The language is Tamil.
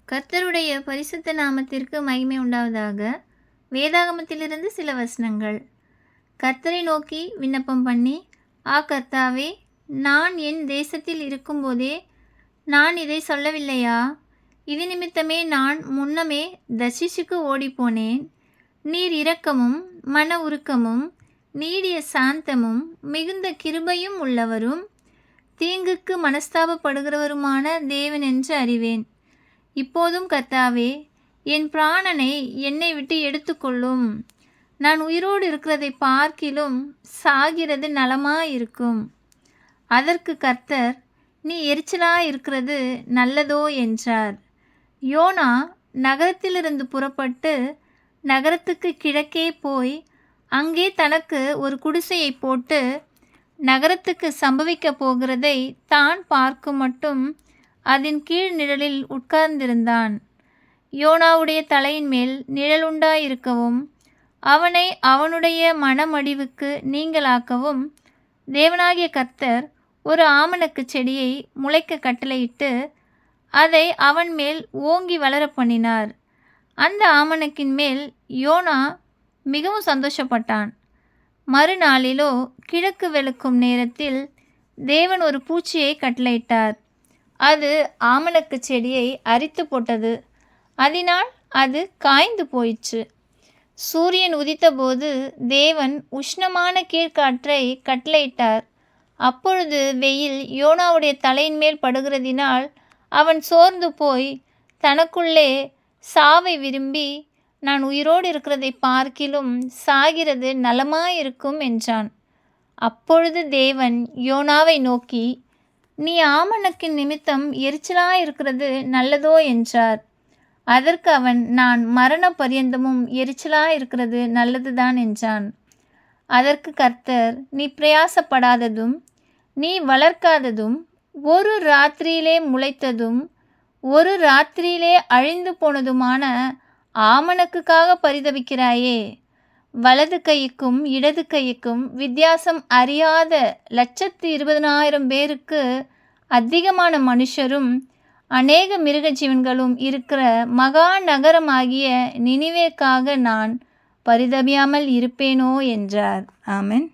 கர்த்தருடைய பரிசுத்த நாமத்திற்கு மகிமை உண்டாவதாக. வேதாகமத்திலிருந்து சில வசனங்கள். கர்த்தரை நோக்கி விண்ணப்பம் பண்ணி, கர்த்தாவே, நான் என் தேசத்தில் இருக்கும்போதே நான் இதை சொல்லவில்லையா? இது நிமித்தமே நான் முன்னமே தர்ஷீசுக்கு ஓடிப்போனேன். நீர் இரக்கமும் மன உருக்கமும் நீடிய சாந்தமும் மிகுந்த கிருபையும் உள்ளவரும் தீங்குக்கு மனஸ்தாபப்படுகிறவருமான தேவன் என்று அறிவேன். இப்போதும் கர்த்தாவே, என் பிராணனை என்னை விட்டு எடுத்துக்கொள்ளும். நான் உயிரோடு இருக்கிறதை பார்க்கிலும் சாகிறது நலமாயிருக்கும். அதற்கு கர்த்தர், நீ எரிச்சலாயிருக்கிறது நல்லதோ என்றார். யோனா நகரத்திலிருந்து புறப்பட்டு நகரத்துக்கு கிழக்கே போய் அங்கே தனக்கு ஒரு குடிசையை போட்டு நகரத்துக்கு சம்பவிக்கப் போகிறதை தான் பார்க்கும் மட்டும் அதன் கீழ் நிழலில் உட்கார்ந்திருந்தான். யோனாவுடைய தலையின் மேல் நிழலுண்டாயிருக்கவும் அவனை அவனுடைய மனமடிவுக்கு நீங்களாக்கவும் தேவனாகிய கர்த்தர் ஒரு ஆமணக்கு செடியை முளைக்க கட்டளையிட்டு அதை அவன் மேல் ஓங்கி வளர பண்ணினார். அந்த ஆமணக்கின் மேல் யோனா மிகவும் சந்தோஷப்பட்டான். மறுநாளிலோ கிழக்கு வெளுக்கும் நேரத்தில் தேவன் ஒரு பூச்சியை கட்டளையிட்டார். அது ஆமணக்கு செடியை அரித்து போட்டது. அதனால் அது காய்ந்து போயிற்று. சூரியன் உதித்தபோது தேவன் உஷ்ணமான கீழ்காற்றை கட்டளையிட்டார். அப்பொழுது வெயில் யோனாவுடைய தலையின் மேல் படுகிறதினால் அவன் சோர்ந்து போய் தனக்குள்ளே சாவை விரும்பி, நான் உயிரோடு இருக்கிறதை பார்க்கிலும் சாகிறது நலமாயிருக்கும் என்றான். அப்பொழுது தேவன் யோனாவை நோக்கி, நீ ஆமணக்கின் நிமித்தம் எரிச்சலாயிருக்கிறது நல்லதோ என்றார். அதற்கு அவன், நான் மரண பரியந்தமும் எரிச்சலாயிருக்கிறது நல்லதுதான் என்றான். அதற்கு கர்த்தர், நீ பிரயாசப்படாததும் நீ வளர்க்காததும் ஒரு ராத்திரியிலே முளைத்ததும் ஒரு ராத்திரியிலே அழிந்து போனதுமான ஆமணக்குக்காக பரிதபிக்கிறாயே. வலது கைக்கும் இடது கைக்கும் வித்தியாசம் அறியாத 120,000 பேருக்கு அதிகமான மனுஷரும் அநேக மிருக ஜீவன்களும் இருக்கிற மகா நகரமாகிய நினிவேக்காக நான் பரிதபியாமல் இருப்பேனோ என்றார். ஆமென்.